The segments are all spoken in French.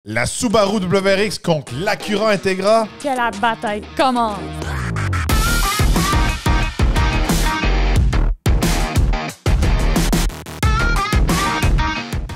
La Subaru WRX contre l'Acura Integra. Que la bataille commence!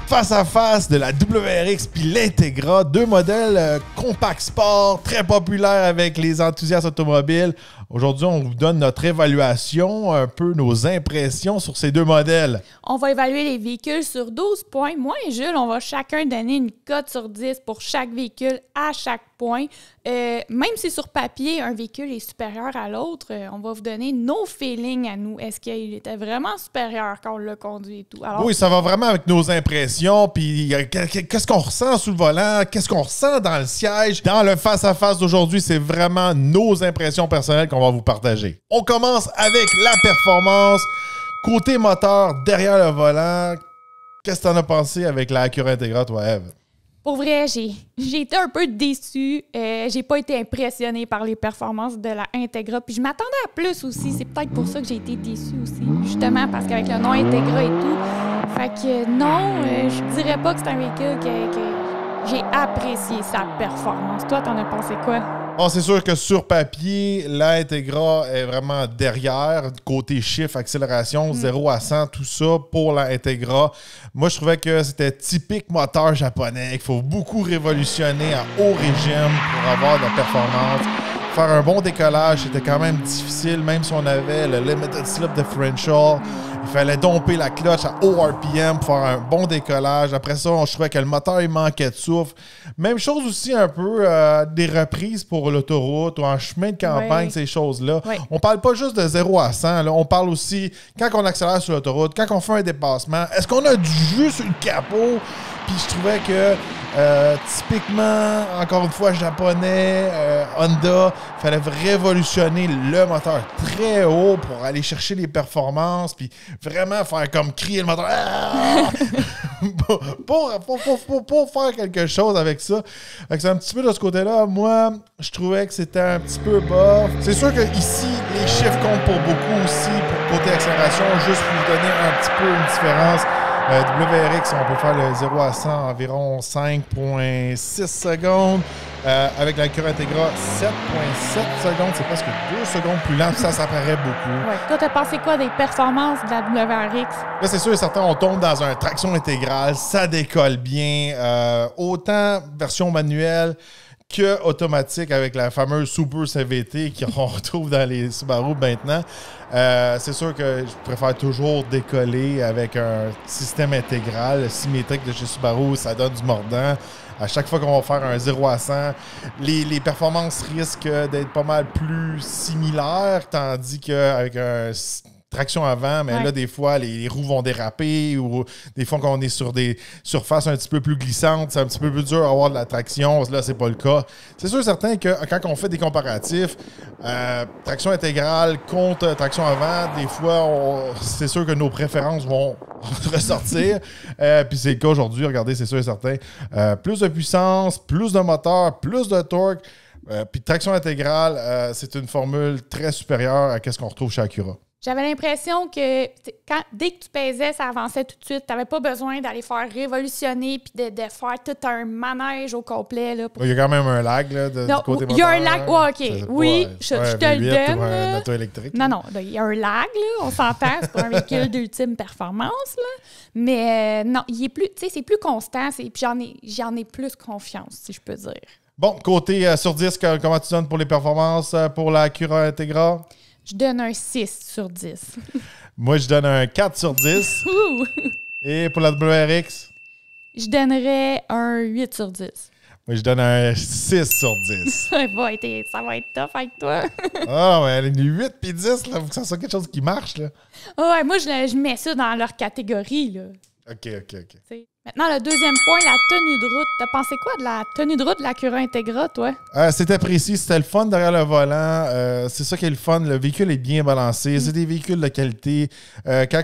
Face à face de la WRX puis l'Integra, deux modèles compact sport, très populaires avec les enthousiastes automobiles. Aujourd'hui, on vous donne notre évaluation, un peu nos impressions sur ces deux modèles. On va évaluer les véhicules sur 12 points. Moi et Jules, on va chacun donner une cote sur 10 pour chaque véhicule à chaque point. Même si sur papier, un véhicule est supérieur à l'autre, on va vous donner nos feelings à nous. Est-ce qu'il était vraiment supérieur quand on l'a conduit et tout? Alors, oui, ça va vraiment avec nos impressions. Puis qu'est-ce qu'on ressent sous le volant? Qu'est-ce qu'on ressent dans le siège? Dans le face-à-face d'aujourd'hui, c'est vraiment nos impressions personnelles qu'on va vous partager. On commence avec la performance. Côté moteur, derrière le volant, qu'est-ce que tu en as pensé avec la Acura Integra, toi, Eve? pour vrai, j'ai été un peu déçue. J'ai pas été impressionnée par les performances de la Integra. Puis je m'attendais à plus aussi. C'est peut-être pour ça que j'ai été déçue aussi. Justement, parce qu'avec le nom Integra et tout. Fait que non, je dirais pas que c'est un véhicule que j'ai apprécié sa performance. Toi, t'en as pensé quoi? Bon, c'est sûr que sur papier, la Integra est vraiment derrière, côté chiffre, accélération, 0 à 100, tout ça pour la Integra. Moi, je trouvais que c'était typique moteur japonais. Il faut beaucoup révolutionner à haut régime pour avoir de la performance. Faire un bon décollage, c'était quand même difficile, même si on avait le Limited Slip Differential. Il fallait domper la clutch à haut RPM pour faire un bon décollage. Après ça, je trouvais que le moteur, il manquait de souffle. Même chose aussi un peu des reprises pour l'autoroute ou en chemin de campagne, ces choses-là. Oui. On parle pas juste de 0 à 100. Là. On parle aussi quand on accélère sur l'autoroute, quand on fait un dépassement. Est-ce qu'on a du jus sur le capot? Puis je trouvais que typiquement, encore une fois, japonais, Honda, il fallait révolutionner le moteur très haut pour aller chercher les performances, puis vraiment faire comme crier le moteur pour faire quelque chose avec ça. Fait que c'est un petit peu de ce côté-là. Moi, je trouvais que c'était un petit peu bas. C'est sûr que ici, les chiffres comptent pour beaucoup aussi, pour côté accélération, juste pour vous donner un petit peu une différence. WRX, on peut faire le 0 à 100 environ 5,6 secondes. Avec la Acura Integra, 7,7 secondes. C'est presque 2 secondes plus lent. Ça paraît beaucoup. Ouais. Toi, t'as pensé quoi des performances de la WRX? Là, c'est sûr et certain, on tombe dans un traction intégrale. Ça décolle bien. Autant version manuelle que automatique avec la fameuse Super CVT qu'on retrouve dans les Subaru maintenant. C'est sûr que je préfère toujours décoller avec un système intégral symétrique de chez Subaru. Ça donne du mordant. À chaque fois qu'on va faire un 0 à 100, les performances risquent d'être pas mal plus similaires, tandis qu'avec un traction avant, mais là, des fois, les roues vont déraper ou des fois, quand on est sur des surfaces un petit peu plus glissantes, c'est un petit peu plus dur d'avoir de la traction. Là, c'est pas le cas. C'est sûr et certain que quand on fait des comparatifs, traction intégrale contre traction avant, des fois, c'est sûr que nos préférences vont ressortir. Puis c'est le cas aujourd'hui. Regardez, c'est sûr et certain. Plus de puissance, plus de moteur, plus de torque. Puis traction intégrale, c'est une formule très supérieure à ce qu'on retrouve chez Acura. J'avais l'impression que dès que tu pesais, ça avançait tout de suite. Tu n'avais pas besoin d'aller faire révolutionner puis de faire tout un manège au complet. Là, Il y a quand même un lag là, du côté moteur. Il y a un lag, ouais, OK. Oui, je te le donne. Pour un auto électrique. Non, il y a un lag, là, on s'entend. C'est pas un véhicule d'ultime performance. Là. Mais non, il est plus, c'est plus constant. Puis j'en ai plus confiance, si je peux dire. Bon, côté sur 10, comment tu donnes pour les performances pour la Acura Integra? Je donne un 6 sur 10. Moi, je donne un 4 sur 10. Et pour la WRX? Je donnerais un 8 sur 10. Moi, je donne un 6 sur 10. Ça va être tough avec toi. Ah, ouais, les 8 puis 10, il faut que ça soit quelque chose qui marche. Là. Ouais, moi, je mets ça dans leur catégorie. Là. OK. T'sais. Maintenant, le deuxième point, la tenue de route. T'as pensé quoi de la tenue de route de l'Acura Integra, toi? C'était précis, c'était le fun derrière le volant. C'est ça qui est le fun. Le véhicule est bien balancé. C'est des véhicules de qualité. Quand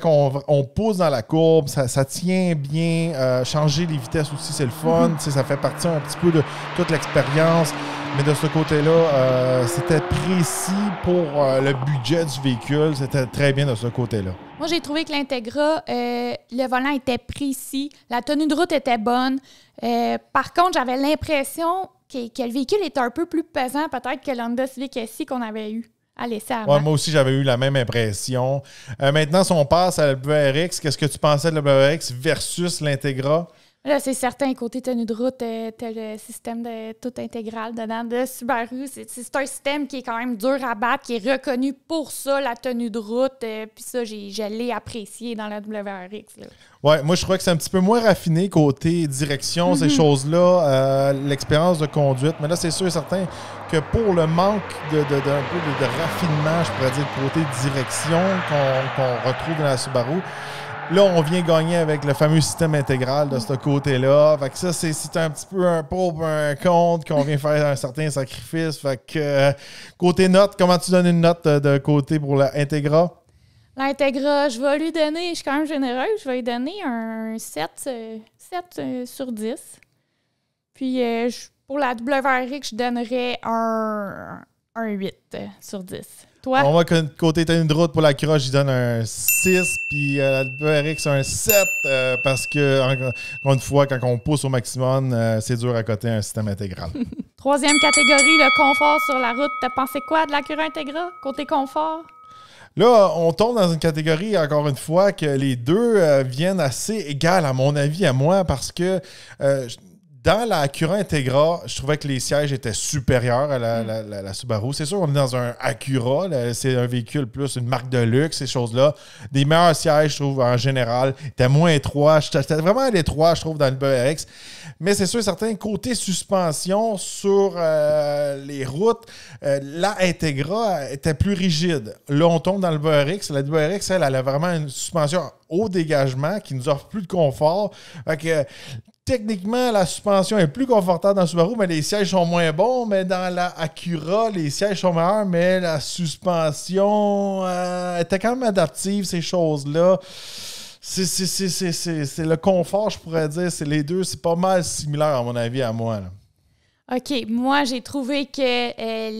on pousse dans la courbe, ça tient bien. Changer les vitesses aussi, c'est le fun. Ça fait partie un petit peu de toute l'expérience. Mais de ce côté-là, c'était précis pour le budget du véhicule. C'était très bien de ce côté-là. Moi, j'ai trouvé que l'Integra, le volant était précis, la tenue de route était bonne. Par contre, j'avais l'impression que le véhicule était un peu plus pesant peut-être que l'Honda Civic SI qu'on avait eu à l'essai avant. Ouais, moi aussi, j'avais eu la même impression. Maintenant, si on passe à la WRX, qu'est-ce que tu pensais de la WRX versus l'Integra? Là, c'est certain, côté tenue de route, t'as le système de tout intégral dedans de Subaru. C'est un système qui est quand même dur à battre, qui est reconnu pour ça, la tenue de route. Puis ça, je l'ai apprécié dans la WRX. Là. Ouais, moi, je crois que c'est un petit peu moins raffiné côté direction, ces choses-là, l'expérience de conduite. Mais là, c'est sûr et certain que pour le manque d'un peu de raffinement, je pourrais dire, côté direction qu'on retrouve dans la Subaru, là, on vient gagner avec le fameux système intégral de ce côté-là. Fait que ça, c'est un petit peu un pour, un contre, qu'on vient faire un certain sacrifice. Fait que côté note, comment tu donnes une note de côté pour l'Integra? L'Integra, je vais lui donner, je suis quand même généreuse, je vais lui donner un 7 sur 10. Puis pour la WRX, je donnerais un 8 sur 10. Toi? On va côté tenue de route pour la Cura, j'y donne un 6, puis la WRX un 7, parce que, encore une fois, quand on pousse au maximum, c'est dur à côté un système intégral. Troisième catégorie, le confort sur la route. T'as pensé quoi de la Cura Integra, côté confort? Là, on tombe dans une catégorie, encore une fois, que les deux viennent assez égales, à mon avis, à moi, parce que dans la Acura Integra, je trouvais que les sièges étaient supérieurs à la Subaru. C'est sûr, on est dans un Acura. C'est un véhicule plus une marque de luxe, ces choses-là. Des meilleurs sièges, je trouve, en général. T'es moins étroit. J'étais vraiment à l'étroit, je trouve, dans le BRX. Mais c'est sûr, certain, côté suspension sur les routes, la Integra était plus rigide. Là, on tombe dans le BRX. La BRX, elle a vraiment une suspension haut dégagement qui nous offre plus de confort. Fait que, techniquement, la suspension est plus confortable dans le Subaru, mais les sièges sont moins bons. Mais dans la Acura, les sièges sont meilleurs, mais la suspension était quand même adaptive, ces choses-là. C'est le confort, je pourrais dire. C'est les deux, c'est pas mal similaire, à mon avis, à moi. Là. OK. Moi, j'ai trouvé que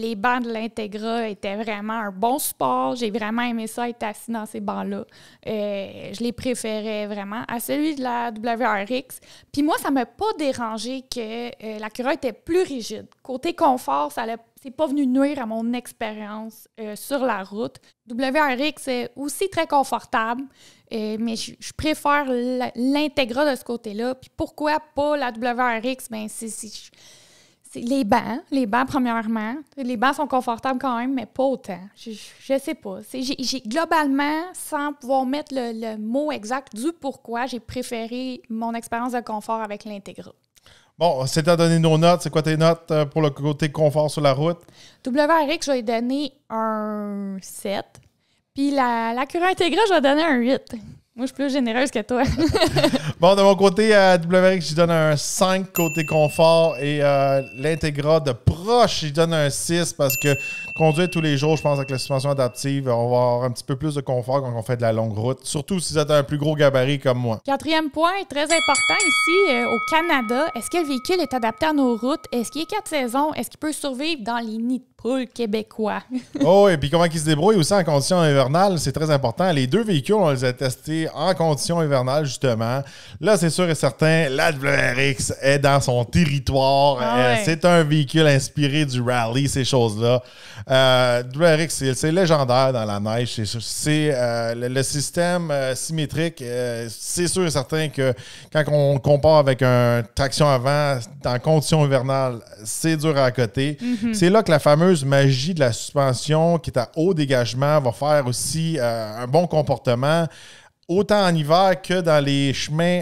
les bancs de l'Integra étaient vraiment un bon support. J'ai vraiment aimé ça, être assis dans ces bancs-là. Je les préférais vraiment à celui de la WRX. Puis moi, ça ne m'a pas dérangé que l'Acura était plus rigide. Côté confort, c'est pas venu nuire à mon expérience sur la route. WRX est aussi très confortable, mais je préfère l'Integra de ce côté-là. Puis pourquoi pas la WRX? Bien, c'est les bancs, premièrement. Les bancs sont confortables quand même, mais pas autant. Je sais pas. J'ai globalement, sans pouvoir mettre le mot exact du pourquoi, j'ai préféré mon expérience de confort avec l'Integra. Bon, c'est à donner nos notes. C'est quoi tes notes pour le côté confort sur la route? WRX, je vais donner un 7. Puis la Acura Integra, je vais donner un 8. Moi, je suis plus généreuse que toi. Bon, de mon côté, WRX, je donne un 5 côté confort et l'Integra de proche, je donne un 6 parce que conduire tous les jours, je pense, avec la suspension adaptive, on va avoir un petit peu plus de confort quand on fait de la longue route, surtout si vous êtes un plus gros gabarit comme moi. Quatrième point, très important ici, au Canada, est-ce que le véhicule est adapté à nos routes? Est-ce qu'il est 4 saisons? Est-ce qu'il peut survivre dans les nids de poules québécois? Oh, et puis comment il se débrouille aussi en conditions hivernales, c'est très important. Les deux véhicules, on les a testés en conditions hivernales, justement. Là, c'est sûr et certain, la WRX est dans son territoire. Ouais. C'est un véhicule inspiré du rallye, ces choses-là. WRX, c'est légendaire dans la neige. C'est le système symétrique. C'est sûr et certain que quand on compare avec un traction avant en conditions hivernales, c'est dur à côté. Mm-hmm. C'est là que la fameuse magie de la suspension qui est à haut dégagement va faire aussi un bon comportement, autant en hiver que dans les chemins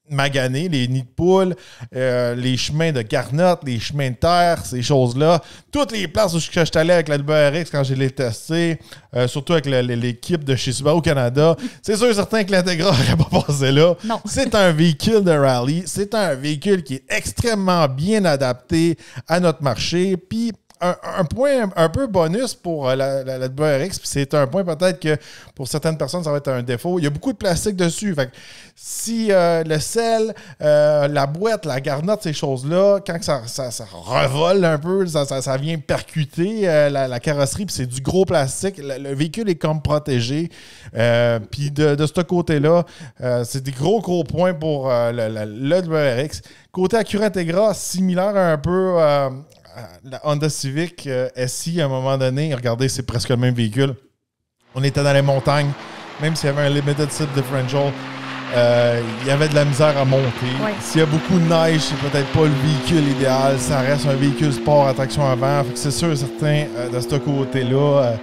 maganés, les nids de poules, les chemins de garnottes, les chemins de terre, ces choses-là. Toutes les places où je suis allé avec la WRX quand je l'ai testé, surtout avec l'équipe de chez Subaru Canada, c'est sûr et certain que l'Integra n'aurait pas passé là. Non. C'est un véhicule de rallye. C'est un véhicule qui est extrêmement bien adapté à notre marché. Puis, un point un peu bonus pour la WRX, puis c'est un point peut-être que pour certaines personnes, ça va être un défaut. Il y a beaucoup de plastique dessus. Fait que si le sel, la boîte, la garnotte, ces choses-là, quand ça revole un peu, ça vient percuter la carrosserie, puis c'est du gros plastique. Le véhicule est comme protégé. Puis de ce côté-là, c'est des gros points pour le WRX. Côté Acura Integra, similaire un peu à la Honda Civic SI à un moment donné. Regardez, c'est presque le même véhicule. On était dans les montagnes, même s'il y avait un limited slip differential, il y avait de la misère à monter. Ouais. S'il y a beaucoup de neige, c'est peut-être pas le véhicule idéal. Ça reste un véhicule sport à traction avant. Fait que c'est sûr et certain, de ce côté-là,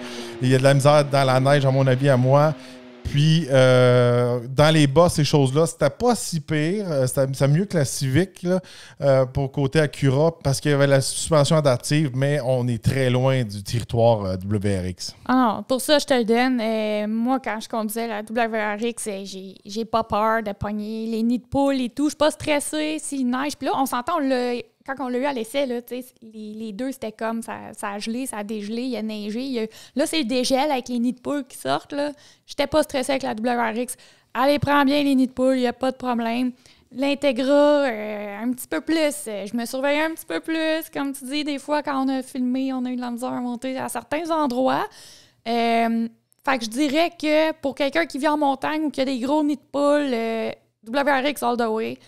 il y a de la misère dans la neige, à mon avis, à moi. Puis, dans les bas, ces choses-là, c'était pas si pire. C'était mieux que la Civic là, pour côté Acura parce qu'il y avait la suspension adaptive, mais on est très loin du territoire WRX. Ah non, pour ça, je te le donne. Moi, quand je conduisais la WRX, j'ai pas peur de pogner les nids de poule et tout. Je suis pas stressée s'il neige. Puis là, on s'entend, quand on l'a eu à l'essai, là, les deux, c'était comme ça a gelé, ça a dégelé, il a neigé. Là, c'est le dégel avec les nids de poule qui sortent. Là. J'étais pas stressée avec la WRX. Allez, prends bien les nids de poule, il n'y a pas de problème. L'Integra, un petit peu plus. Je me surveillais un petit peu plus. Comme tu dis, des fois, quand on a filmé, on a eu de la misère à monter à certains endroits. Fait que je dirais que pour quelqu'un qui vit en montagne ou qui a des gros nids de poule, WRX all the way.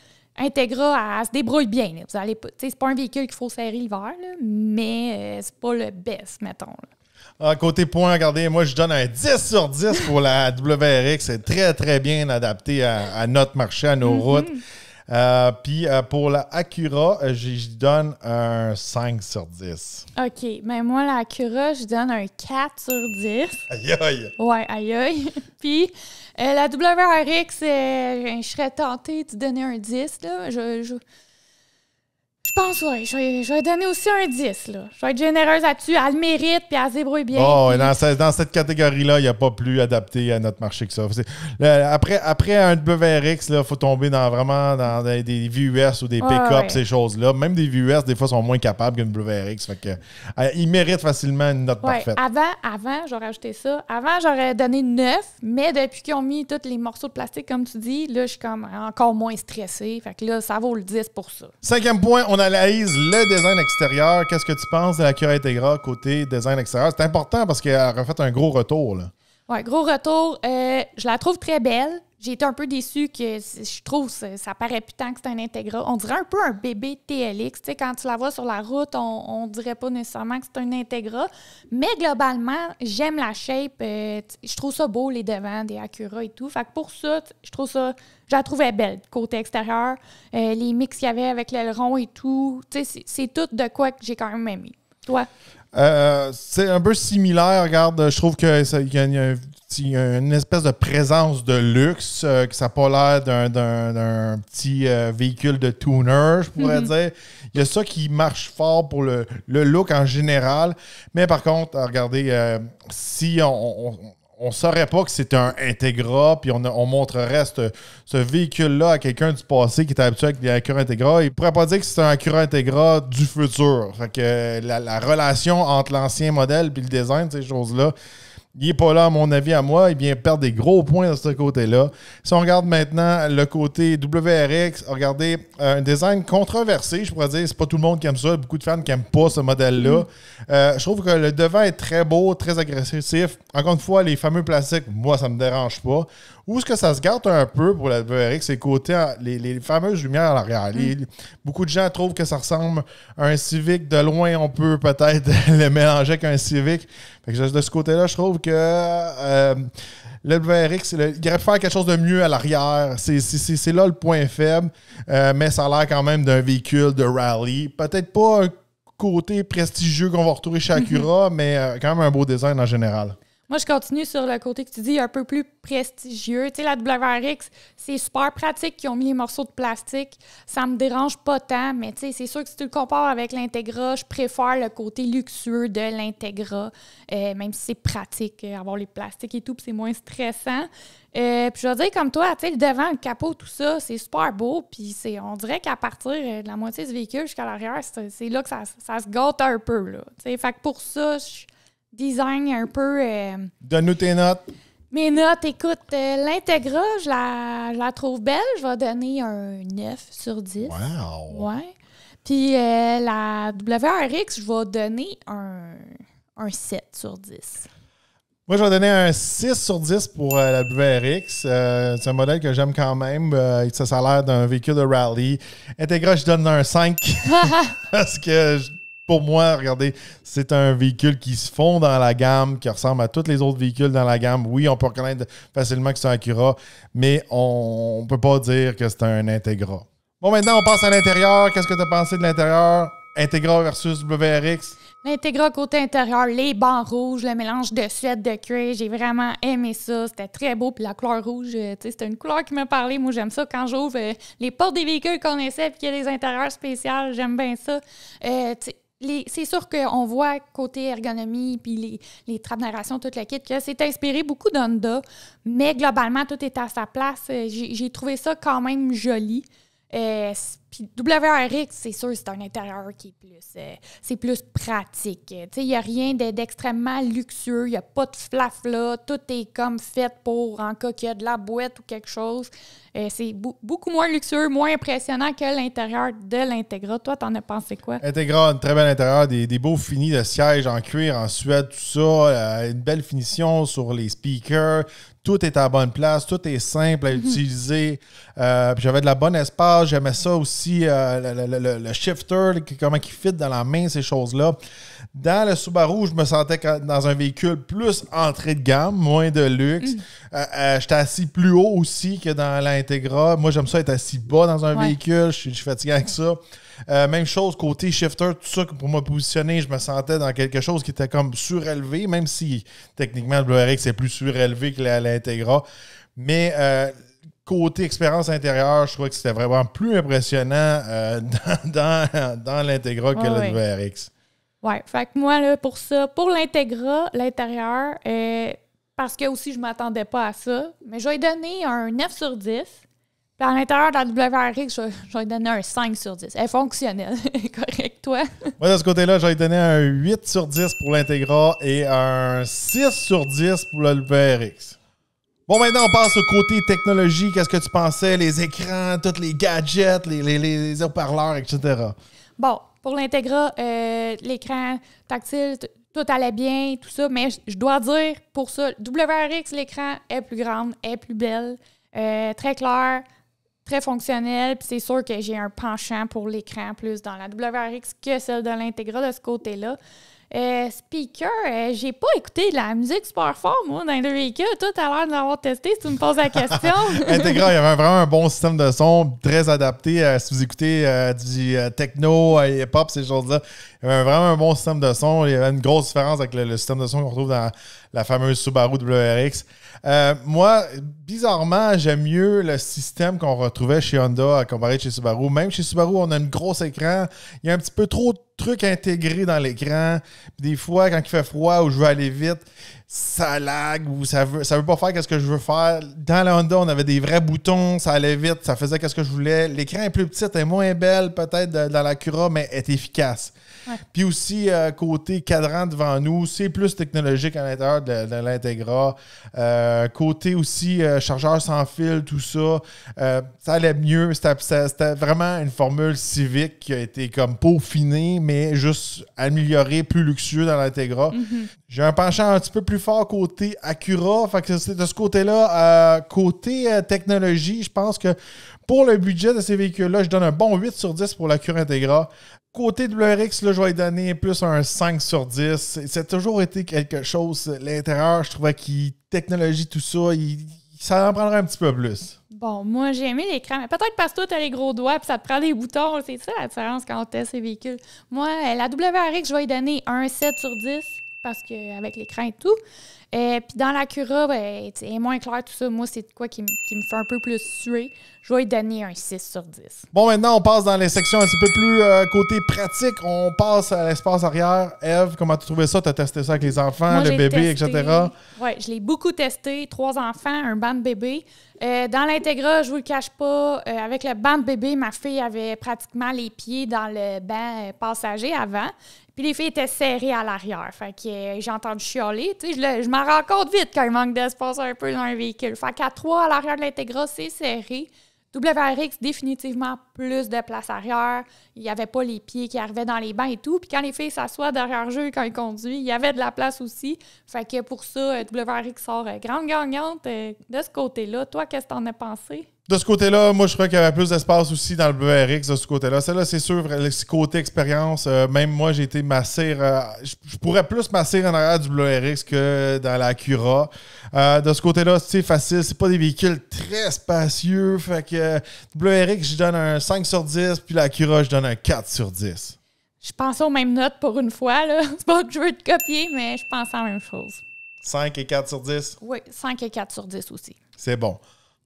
Integra, elle se débrouille bien. Là. Vous allez pas, c'est pas un véhicule qu'il faut serrer l'hiver, là, mais c'est pas le best, mettons. Là. Côté points, regardez, moi je donne un 10 sur 10 pour la WRX. C'est très, très bien adapté à notre marché, à nos routes. Puis pour la Acura, je donne un 5 sur 10. OK. Ben moi, la Acura, je donne un 4 sur 10. Aïe aïe! Ouais, aïe aïe. Puis la WRX, je serais tentée de donner un 10. Là. Je pense, ouais, je vais donner aussi un 10. Là. Je vais être généreuse là-dessus. Elle le mérite, puis elle se débrouille bien. Oh, puis... dans cette catégorie-là, il n'y a pas plus adapté à notre marché que ça. Après un WRX, il faut tomber vraiment dans des VUS ou des pick-up, ces choses-là. Même des VUS, des fois, sont moins capables qu'une WRX. Fait que, ils méritent facilement une note parfaite. Avant, j'aurais ajouté ça. Avant, j'aurais donné 9, mais depuis qu'ils ont mis tous les morceaux de plastique, comme tu dis, là, je suis comme encore moins stressée. Fait que là, ça vaut le 10 pour ça. 5e point, on analyse le design extérieur. Qu'est-ce que tu penses de la Acura Integra côté design extérieur? C'est important parce qu'elle a refait un gros retour. Oui, gros retour. Je la trouve très belle. J'ai été un peu déçue que je trouve ça paraît plus tant que c'est un Integra. On dirait un peu un bébé TLX. Tu sais, quand tu la vois sur la route, on dirait pas nécessairement que c'est un Integra. Mais globalement, j'aime la shape. Je trouve ça beau, les devants des Acura et tout. Fait que pour ça, je la trouvais belle, côté extérieur. Les mix qu'il y avait avec l'aileron et tout. Tu sais, c'est tout de quoi que j'ai quand même aimé. Toi? C'est un peu similaire. Regarde, je trouve qu'il y a une espèce de présence de luxe, que ça n'a pas l'air d'un petit véhicule de tuner, je pourrais dire. Il y a ça qui marche fort pour le look en général. Mais par contre, regardez, si on ne saurait pas que c'est un Integra, puis on montrerait ce véhicule-là à quelqu'un du passé qui était habitué avec des Acura Integra. Il ne pourrait pas dire que c'est un Acura Integra du futur. Fait que la relation entre l'ancien modèle et le design, ces choses-là, il n'est pas là, à mon avis, à moi. Il vient perdre des gros points de ce côté-là. Si on regarde maintenant le côté WRX, regardez, un design controversé, je pourrais dire. C'est pas tout le monde qui aime ça. Beaucoup de fans qui n'aiment pas ce modèle-là. Je trouve que le devant est très beau, très agressif. Encore une fois, les fameux plastiques, moi, ça me dérange pas. Où est-ce que ça se gâte un peu pour la WRX, c'est côté les fameuses lumières à l'arrière. Beaucoup de gens trouvent que ça ressemble à un Civic. De loin, on peut peut-être le mélanger avec un Civic. Fait que de ce côté-là, je trouve que le WRX, il aurait pu faire quelque chose de mieux à l'arrière. C'est là le point faible. Mais ça a l'air quand même d'un véhicule de rallye. Peut-être pas un côté prestigieux qu'on va retrouver chez Acura, mais quand même un beau design en général. Moi, je continue sur le côté que tu dis un peu plus prestigieux. Tu sais, la WRX, c'est super pratique qu'ils ont mis les morceaux de plastique. Ça me dérange pas tant, mais tu sais, c'est sûr que si tu le compares avec l'Integra, je préfère le côté luxueux de l'Integra, même si c'est pratique, avoir les plastiques et tout, puis c'est moins stressant. Puis je vais dire comme toi, tu sais, le devant, le capot, tout ça, c'est super beau, puis on dirait qu'à partir de la moitié du véhicule jusqu'à l'arrière, c'est là que ça se gâte un peu, là. Tu sais, fait que pour ça, design un peu... Donne-nous tes notes. Mes notes, écoute, l'Integra, je la trouve belle. Je vais donner un 9 sur 10. Wow! Ouais. Puis la WRX, je vais donner un 7 sur 10. Moi, je vais donner un 6 sur 10 pour la WRX. C'est un modèle que j'aime quand même. Ça a l'air d'un véhicule de rallye. Integra, je donne un 5. Parce que, pour moi, regardez, c'est un véhicule qui se fond dans la gamme, qui ressemble à tous les autres véhicules dans la gamme. Oui, on peut reconnaître facilement que c'est un Acura, mais on ne peut pas dire que c'est un Integra. Bon, maintenant, on passe à l'intérieur. Qu'est-ce que tu as pensé de l'intérieur? Integra versus WRX? L'Integra côté intérieur, les bancs rouges, le mélange de suède, de cuir, j'ai vraiment aimé ça. C'était très beau. Puis la couleur rouge, tu sais, c'était une couleur qui m'a parlé. Moi, j'aime ça. Quand j'ouvre les portes des véhicules qu'on essaie et qu'il y a des intérieurs spéciaux, j'aime bien ça. C'est sûr qu'on voit côté ergonomie puis les trappes narration, toute la kit, que c'est inspiré beaucoup d'Honda. Mais globalement, tout est à sa place. J'ai trouvé ça quand même joli. Puis WRX, c'est sûr, c'est un intérieur qui est plus, c'est plus pratique. Il n'y a rien d'extrêmement luxueux, il n'y a pas de flafla, tout est comme fait pour en cas qu'il y a de la boîte ou quelque chose. C'est beaucoup moins luxueux, moins impressionnant que l'intérieur de l'Integra. Toi, t'en as pensé quoi? Integra, un très bel intérieur, des beaux finis de sièges en cuir, en suède, tout ça, une belle finition sur les speakers. Tout est à la bonne place, tout est simple à utiliser. Puis j'avais de la bonne espace, j'aimais ça aussi, le shifter, comment il fit dans la main, ces choses-là. Dans le Subaru, je me sentais dans un véhicule plus entrée de gamme, moins de luxe. J'étais assis plus haut aussi que dans l'Integra. Moi, j'aime ça être assis bas dans un véhicule, je suis fatigué avec ça. Même chose, côté shifter, tout ça, pour me positionner, je me sentais dans quelque chose qui était comme surélevé, même si techniquement le WRX est plus surélevé que l'Integra. Mais côté expérience intérieure, je trouvais que c'était vraiment plus impressionnant dans l'Integra que le WRX. Ouais, fait que moi, là, pour ça, pour l'Integra, l'intérieur, parce que aussi je m'attendais pas à ça, mais je vais lui donner un 9 sur 10. Puis à l'intérieur de la WRX, je vais lui donner un 5 sur 10. Elle est fonctionnelle. Correct, toi? Moi, de ce côté-là, je vais lui donner un 8 sur 10 pour l'Integra et un 6 sur 10 pour le WRX. Bon, maintenant, on passe au côté technologie. Qu'est-ce que tu pensais? Les écrans, tous les gadgets, les haut-parleurs, etc. Bon, pour l'Integra, l'écran tactile, tout allait bien, tout ça. Mais je dois dire, pour ça, WRX, l'écran est plus grande, est plus belle, très clair, très fonctionnel. Puis c'est sûr que j'ai un penchant pour l'écran plus dans la WRX que celle de l'Integra de ce côté-là. Speaker, j'ai pas écouté de la musique super fort, moi, dans le véhicule. Toi, t'as l'air de l'avoir testé si tu me poses la question. Integra, il y avait vraiment un bon système de son, très adapté. Si vous écoutez du techno, hip-hop, ces choses-là, il y avait vraiment un bon système de son. Il y avait une grosse différence avec le système de son qu'on retrouve dans la fameuse Subaru WRX. Moi, bizarrement, j'aime mieux le système qu'on retrouvait chez Honda comparé chez Subaru. Même chez Subaru, on a un gros écran. Il y a un petit peu trop de trucs intégrés dans l'écran. Des fois, quand il fait froid ou je veux aller vite, ça lag ou ça veut pas faire ce que je veux faire. Dans la Honda, on avait des vrais boutons, ça allait vite, ça faisait ce que je voulais. L'écran est plus petit, est moins belle peut-être dans l'Acura, mais est efficace. Ouais. Puis aussi, côté cadran devant nous, c'est plus technologique à l'intérieur de l'Integra. Côté aussi chargeur sans fil, tout ça, ça allait mieux. C'était vraiment une formule Civic qui a été comme peaufinée, mais juste améliorée, plus luxueux dans l'Integra. Mm-hmm. J'ai un penchant un petit peu plus fort côté Acura. Fait que c'est de ce côté-là. Côté technologie, je pense que pour le budget de ces véhicules-là, je donne un bon 8 sur 10 pour l'Acura Integra. Côté WRX, là, je vais lui donner plus un 5 sur 10. Ça a toujours été quelque chose. L'intérieur, je trouvais qu'il technologie, tout ça, ça en prendrait un petit peu plus. Bon, moi, j'ai aimé l'écran, mais peut-être parce que toi, tu as les gros doigts et ça te prend des boutons. C'est ça la différence quand on teste ces véhicules. Moi, la WRX, je vais lui donner un 7 sur 10 parce qu'avec l'écran et tout. Puis dans l'Acura, ben, elle est moins claire, tout ça. Moi, c'est quoi qui me fait un peu plus suer. Je vais lui donner un 6 sur 10. Bon, maintenant, on passe dans les sections un petit peu plus côté pratique. On passe à l'espace arrière. Ève, comment tu trouvais ça? Tu as testé ça avec les enfants, Moi, le bébé, etc.? Oui, je l'ai beaucoup testé. 3 enfants, un banc de bébé. Dans l'Integra, je vous le cache pas, avec le banc de bébé, ma fille avait pratiquement les pieds dans le banc passager avant. Puis les filles étaient serrées à l'arrière. Fait que j'ai entendu chialer. Tu sais, je m'en rends compte vite quand il manque d'espace un peu dans un véhicule. Fait qu'à 3 à l'arrière de l'Integra, c'est serré. WRX, définitivement plus de place arrière. Il n'y avait pas les pieds qui arrivaient dans les bancs et tout. Puis quand les filles s'assoient derrière eux quand ils conduisent, il y avait de la place aussi. Fait que pour ça, WRX sort grande gagnante de ce côté-là. Toi, qu'est-ce que t'en as pensé? De ce côté-là, moi, je crois qu'il y avait plus d'espace aussi dans le WRX de ce côté-là. Celle-là, c'est sûr, le côté expérience, même moi, j'ai été massé. Je pourrais plus masser en arrière du WRX que dans la Acura. De ce côté-là, c'est facile. C'est pas des véhicules très spacieux. Fait que WRX, je donne un 5 sur 10, puis la Acura, je donne un 4 sur 10. Je pensais aux mêmes notes pour une fois, là. C'est pas que je veux te copier, mais je pense à la même chose. 5 et 4 sur 10? Oui, 5 et 4 sur 10 aussi. C'est bon.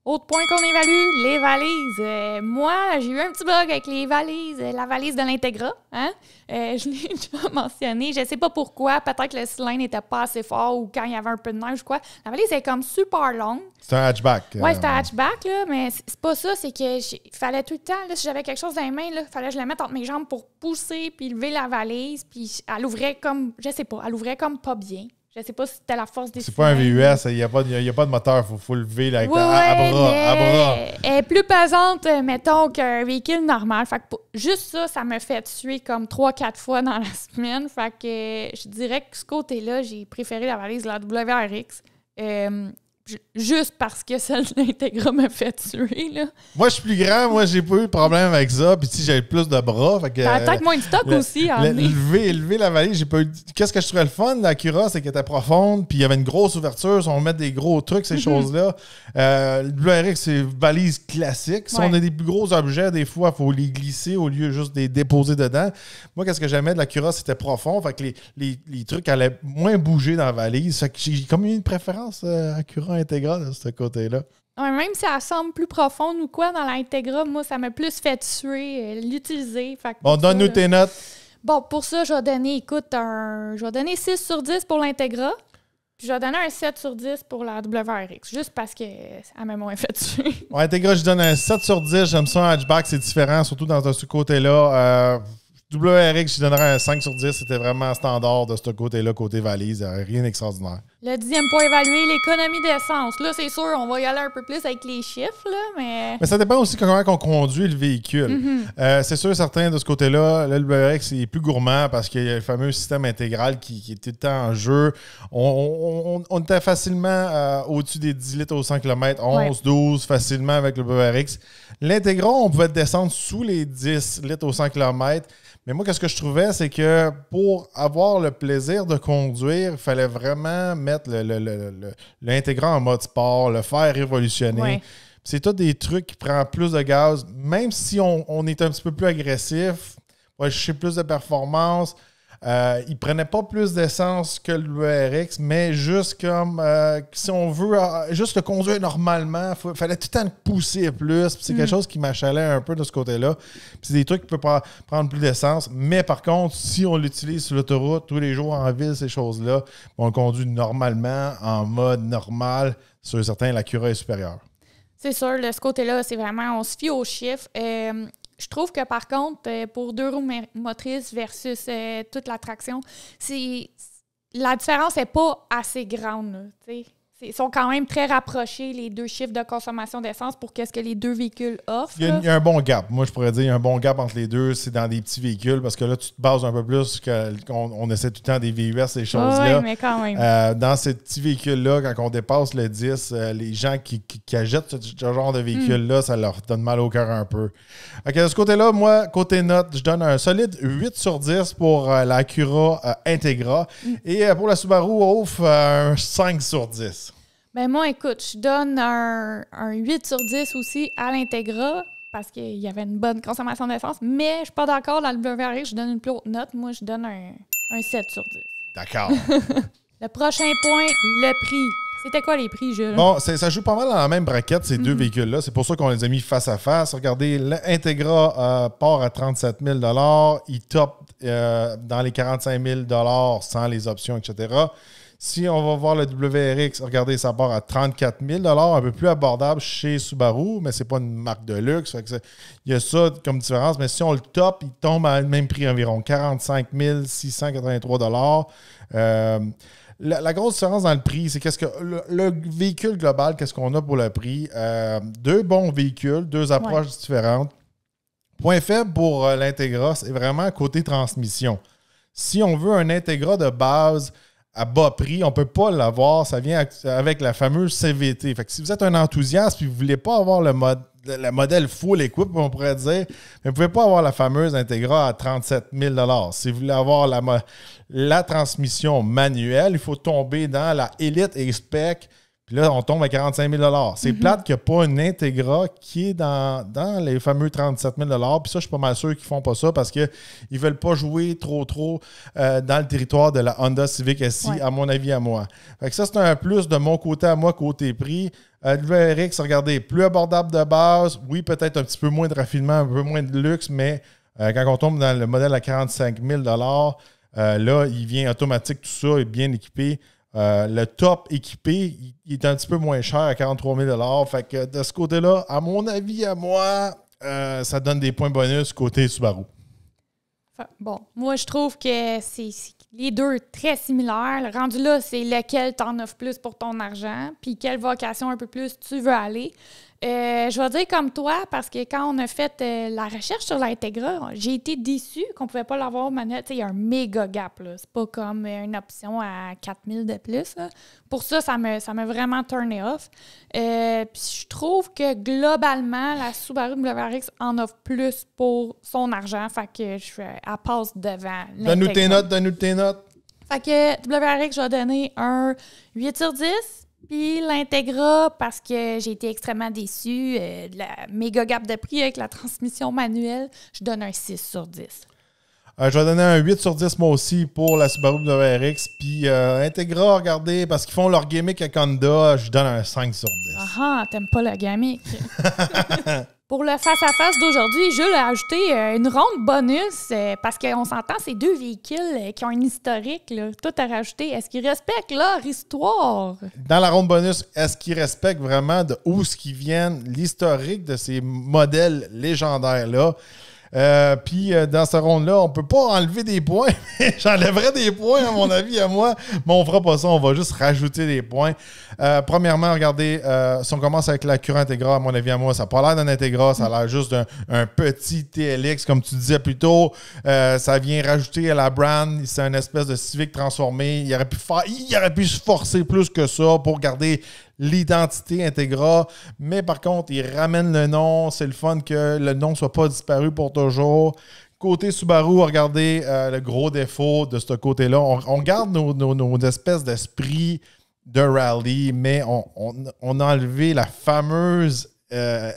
Autre point qu'on évalue, les valises. Moi, j'ai eu un petit bug avec les valises, la valise de l'Integra. Hein? Je l'ai déjà mentionné. Je ne sais pas pourquoi. Peut-être que le cylindre n'était pas assez fort ou quand il y avait un peu de neige ou quoi. La valise est comme super longue. C'est un hatchback. Oui, c'est un hatchback, là, mais c'est pas ça. C'est que fallait tout le temps, là, si j'avais quelque chose dans les mains, il fallait que je la mette entre mes jambes pour pousser puis lever la valise. Puis elle ouvrait comme, je sais pas, elle ouvrait comme pas bien. Je sais pas si c'était la force des C'est pas un VUS, il n'y a pas de moteur, il faut lever là, à bras. Elle est plus pesante, mettons, qu'un véhicule normal. Fait que juste ça me fait tuer comme 3-4 fois dans la semaine. Fait que je dirais que ce côté-là, j'ai préféré la valise de la WRX. Juste parce que celle de l'Integra me fait tuer, là. Moi, je suis plus grand. Moi, j'ai pas eu de problème avec ça. Puis, si j'avais plus de bras. T'as peut-être moins de stock aussi. Lever la valise, j'ai pas eu... Qu'est-ce que je trouvais le fun de la Acura, c'est qu'elle était profonde. Puis, il y avait une grosse ouverture. Si on met des gros trucs, ces choses-là. Le WRX, c'est une valise classique. Si on a des plus gros objets, des fois, il faut les glisser au lieu juste de les déposer dedans. Moi, qu'est-ce que j'aimais de l'Acura, c'était profond. Fait que les trucs allaient moins bouger dans la valise. Fait que j'ai comme eu une préférence Acura intégrale de ce côté-là. Ouais, même si elle semble plus profonde ou quoi dans l'Integra, moi, ça m'a plus fait tuer, l'utiliser. Bon, donne-nous tes notes. Bon, pour ça, je vais donner, je vais donner 6 sur 10 pour l'Integra. Puis je vais donner un 7 sur 10 pour la WRX, juste parce que elle m'a moins fait tuer. Ouais, Integra, je donne un 7 sur 10. J'aime ça, un hatchback, c'est différent, surtout dans ce côté-là. WRX, je donnerais un 5 sur 10. C'était vraiment standard de ce côté-là, côté valise. Rien d'extraordinaire. Le 10e point évalué, l'économie d'essence. Là, c'est sûr, on va y aller un peu plus avec les chiffres, là, mais... Mais ça dépend aussi comment on conduit le véhicule. C'est sûr, certain, de ce côté-là, le WRX est plus gourmand parce qu'il y a le fameux système intégral qui est tout le temps en jeu. On était facilement au-dessus des 10 litres au 100 km, 11, 12, facilement avec le WRX. L'Integra, on pouvait descendre sous les 10 litres au 100 km. Mais moi, qu'est-ce que je trouvais, c'est que pour avoir le plaisir de conduire, il fallait vraiment mettre l'intégrant en mode sport, le faire révolutionner. Ouais. C'est tout des trucs qui prennent plus de gaz. Même si on est un petit peu plus agressif, va chercher plus de performance. Il ne prenait pas plus d'essence que le RX, mais juste comme si on veut juste le conduire normalement, il fallait tout le temps le pousser plus. C'est quelque chose qui m'achalait un peu de ce côté-là. Puis c'est des trucs qui peuvent prendre plus d'essence. Mais par contre, si on l'utilise sur l'autoroute tous les jours en ville, ces choses-là, on le conduit normalement, en mode normal. Sur certains, l'Acura est supérieure. C'est sûr, de ce côté-là, c'est vraiment, on se fie aux chiffres. Je trouve que, par contre, pour 2 roues motrices versus toute la traction, la différence n'est pas assez grande. Ils sont quand même très rapprochés, les deux chiffres de consommation d'essence, pour qu'est-ce que les deux véhicules offrent. Il y a un bon gap. Moi, je pourrais dire qu'il y a un bon gap entre les deux. C'est dans des petits véhicules, parce que là, tu te bases un peu plus qu'on essaie tout le temps des VUS, ces choses-là. Oui, mais quand même. Dans ces petits véhicules-là, quand on dépasse le 10, les gens qui achètent ce genre de véhicule-là, ça leur donne mal au cœur un peu. OK, de ce côté-là, moi, côté note, je donne un solide 8 sur 10 pour la Acura Integra. Et pour la Subaru Wolf, un 5 sur 10. Ben moi, écoute, je donne un 8 sur 10 aussi à l'Integra parce qu'il y avait une bonne consommation d'essence, mais je suis pas d'accord dans le WRX, je donne une plus haute note. Moi, je donne un 7 sur 10. D'accord. Le prochain point, le prix. C'était quoi les prix, Jules? Bon, ça joue pas mal dans la même braquette, ces deux véhicules-là. C'est pour ça qu'on les a mis face à face. Regardez, l'Integra part à 37 000 $. Il top dans les 45 000 $ sans les options, etc. Si on va voir le WRX, regardez, ça part à 34 000 $, un peu plus abordable chez Subaru, mais c'est pas une marque de luxe. Fait que il y a ça comme différence. Mais si on le top, il tombe à le même prix environ, 45 683 $. La grosse différence dans le prix, c'est qu'est-ce que le véhicule global, qu'est-ce qu'on a pour le prix? Deux bons véhicules, deux approches différentes. Point faible pour l'Integra, c'est vraiment côté transmission. Si on veut un Integra de base à bas prix, on ne peut pas l'avoir. Ça vient avec la fameuse CVT. Fait que si vous êtes un enthousiaste et vous ne voulez pas avoir le modèle full equip, on pourrait dire, mais vous ne pouvez pas avoir la fameuse Integra à 37 000 $. Si vous voulez avoir la transmission manuelle, il faut tomber dans la Elite et Spec. Puis là, on tombe à 45 000 $. C'est plate qu'il n'y a pas une Integra qui est dans les fameux 37 000 $. Puis ça, je suis pas mal sûr qu'ils ne font pas ça parce qu'ils ne veulent pas jouer trop dans le territoire de la Honda Civic SI, à mon avis, à moi. Fait que ça, c'est un plus de mon côté à moi, côté prix. WRX, regardez, plus abordable de base. Oui, peut-être un petit peu moins de raffinement, un peu moins de luxe, mais quand on tombe dans le modèle à 45 000 $, là, il vient automatique, tout ça, est bien équipé. Le top équipé, il est un petit peu moins cher à 43 000 $. Fait que de ce côté-là, à mon avis, à moi, ça donne des points bonus côté Subaru. Bon, moi, je trouve que c'est les deux très similaires. Le rendu là, c'est lequel t'en offre plus pour ton argent, puis quelle vocation un peu plus tu veux aller. Je vais dire comme toi, parce que quand on a fait la recherche sur l'Integra, j'ai été déçue qu'on ne pouvait pas l'avoir manuel. Il y a un méga gap. C'est pas comme une option à 4 000 de plus. Là. Pour ça, ça m'a vraiment turné off. Puis je trouve que globalement, la Subaru WRX en offre plus pour son argent. Fait que elle passe devant l'Integra. Donne-nous tes notes. Fait que WRX, je vais donner un 8 sur 10. Puis l'Integra, parce que j'ai été extrêmement déçue de la méga gap de prix avec la transmission manuelle, je donne un 6 sur 10. Je vais donner un 8 sur 10 moi aussi pour la Subaru WRX. Puis Integra, regardez, parce qu'ils font leur gimmick avec Honda, je donne un 5 sur 10. Ah, t'aimes pas le gimmick. Pour le face-à-face d'aujourd'hui, Jules a ajouté une ronde bonus parce qu'on s'entend, c'est deux véhicules qui ont un historique. Là. Toi, t'as rajouté, est-ce qu'ils respectent leur histoire? Dans la ronde bonus, est-ce qu'ils respectent vraiment de où ce qu'ils viennent, l'historique de ces modèles légendaires-là? Puis dans cette ronde-là, on ne peut pas enlever des points. J'enlèverais des points, à mon avis, à moi. Mais on ne fera pas ça. On va juste rajouter des points. Premièrement, regardez, si on commence avec la Acura Integra, à mon avis, à moi, ça n'a pas l'air d'un Integra. Ça a l'air juste d'un petit TLX, comme tu disais plus tôt. Ça vient rajouter à la brand. C'est une espèce de Civic transformé. Il aurait pu se forcer plus que ça pour garder l'identité Integra, mais par contre, il ramène le nom. C'est le fun que le nom ne soit pas disparu pour toujours. Côté Subaru, regardez le gros défaut de ce côté-là. On garde nos espèces d'esprit de rallye, mais on a enlevé la fameuse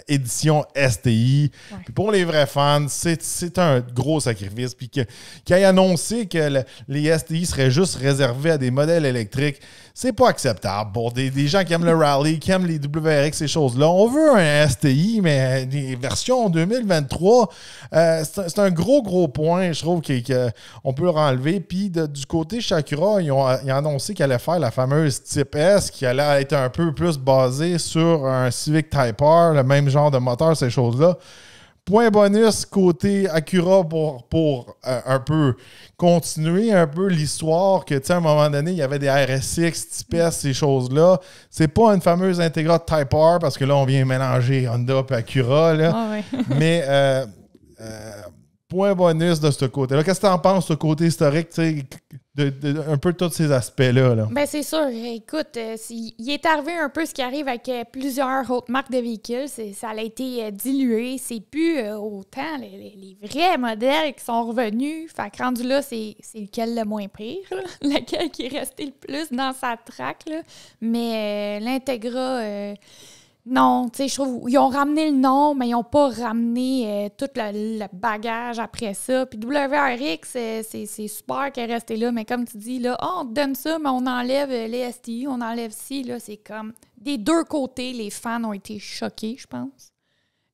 édition STI. Ouais. Puis pour les vrais fans, c'est un gros sacrifice. Puis qu'il ait annoncé que les STI seraient juste réservés à des modèles électriques, c'est pas acceptable pour des gens qui aiment le rallye, qui aiment les WRX, ces choses-là. On veut un STI, mais des versions 2023, c'est un gros point, je trouve, qu'on peut le renlever. Puis du côté chez Acura, ils ont annoncé qu'ils allaient faire la fameuse Type S, qui allait être un peu plus basée sur un Civic Type R, le même genre de moteur, ces choses-là. Point bonus côté Acura pour un peu continuer un peu l'histoire que, tu sais, à un moment donné, il y avait des RSX, Type S, ces choses-là. C'est pas une fameuse Integra Type R parce que là, on vient mélanger Honda et Acura, là. Ah ouais. Mais point bonus de ce côté-là. Qu'est-ce que tu en penses, ce côté historique, tu sais, un peu de tous ces aspects-là? Là? Bien, c'est sûr. Écoute, il est arrivé un peu ce qui arrive avec plusieurs autres marques de véhicules. Ça a été dilué. C'est plus autant les vrais modèles qui sont revenus. Fait que rendu là, c'est lequel le moins pire, là? Lequel qui est resté le plus dans sa traque. Là. Mais l'Integra... Non, tu sais, je trouve ils ont ramené le nom, mais ils n'ont pas ramené tout le bagage après ça. Puis WRX, c'est super qu'elle est restée là, mais comme tu dis, là, on te donne ça, mais on enlève les STI, on enlève ci, là, c'est comme... Des deux côtés, les fans ont été choqués, je pense.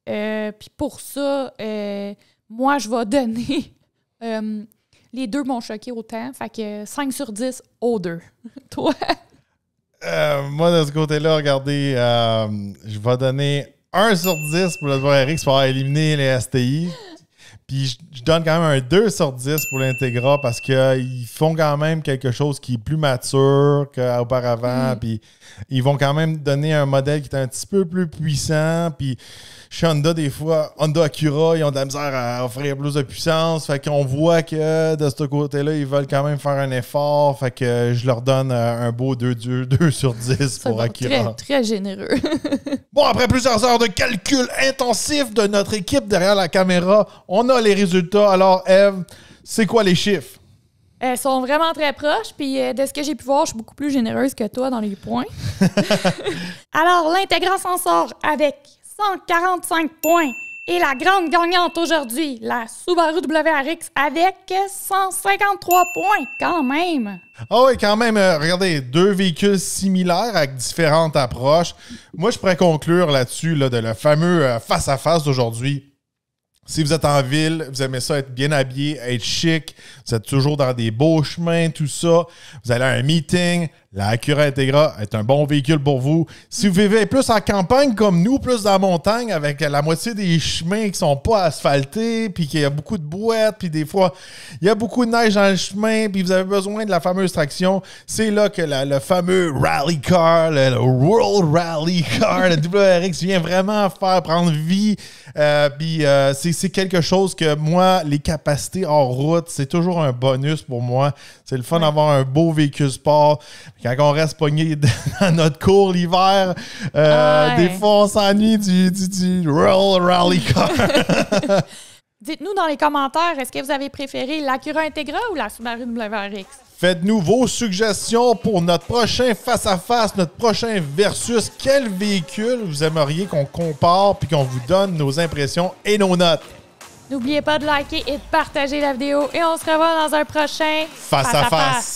Puis pour ça, moi, je vais donner... les deux m'ont choqué autant, fait que 5 sur 10 aux deux. Toi? Moi, de ce côté-là, regardez, je vais donner 1 sur 10 pour le WRX pour avoir éliminé les STI. Puis je donne quand même un 2 sur 10 pour l'Integra parce qu'ils font quand même quelque chose qui est plus mature qu'auparavant. Puis ils vont quand même donner un modèle qui est un petit peu plus puissant. Puis chez Honda, des fois, Honda Acura, ils ont de la misère à offrir plus de puissance. Fait qu'on voit que de ce côté-là, ils veulent quand même faire un effort. Fait que je leur donne un beau 2 sur 10 pour Acura. Très, très généreux. Bon, après plusieurs heures de calcul intensif de notre équipe derrière la caméra, on a les résultats. Alors, Eve, c'est quoi les chiffres? Elles sont vraiment très proches, puis de ce que j'ai pu voir, je suis beaucoup plus généreuse que toi dans les points. Alors, l'Integra s'en sort avec 145 points. Et la grande gagnante aujourd'hui, la Subaru WRX, avec 153 points, quand même. Ah oui, quand même, regardez, deux véhicules similaires avec différentes approches. Moi, je pourrais conclure là-dessus là, de le fameux face-à-face d'aujourd'hui. Si vous êtes en ville, vous aimez ça être bien habillé, être chic, vous êtes toujours dans des beaux chemins, tout ça, vous allez à un meeting, la Acura Integra est un bon véhicule pour vous. Si vous vivez plus en campagne comme nous, plus dans la montagne, avec la moitié des chemins qui sont pas asphaltés, puis qu'il y a beaucoup de boîtes, puis des fois, il y a beaucoup de neige dans le chemin, puis vous avez besoin de la fameuse traction, c'est là que le fameux rally car, le World Rally Car, le WRX vient vraiment faire prendre vie. Puis c'est quelque chose que moi, les capacités hors route, c'est toujours un bonus pour moi. C'est le fun d'avoir un beau véhicule sport. Quand on reste pogné dans notre cour l'hiver, des fois on s'ennuie du World Rally Car. Dites-nous dans les commentaires, est-ce que vous avez préféré l'Acura Integra ou la Subaru WRX? Faites-nous vos suggestions pour notre prochain face-à-face, notre prochain versus. Quel véhicule vous aimeriez qu'on compare puis qu'on vous donne nos impressions et nos notes? N'oubliez pas de liker et de partager la vidéo et on se revoit dans un prochain face-à-face.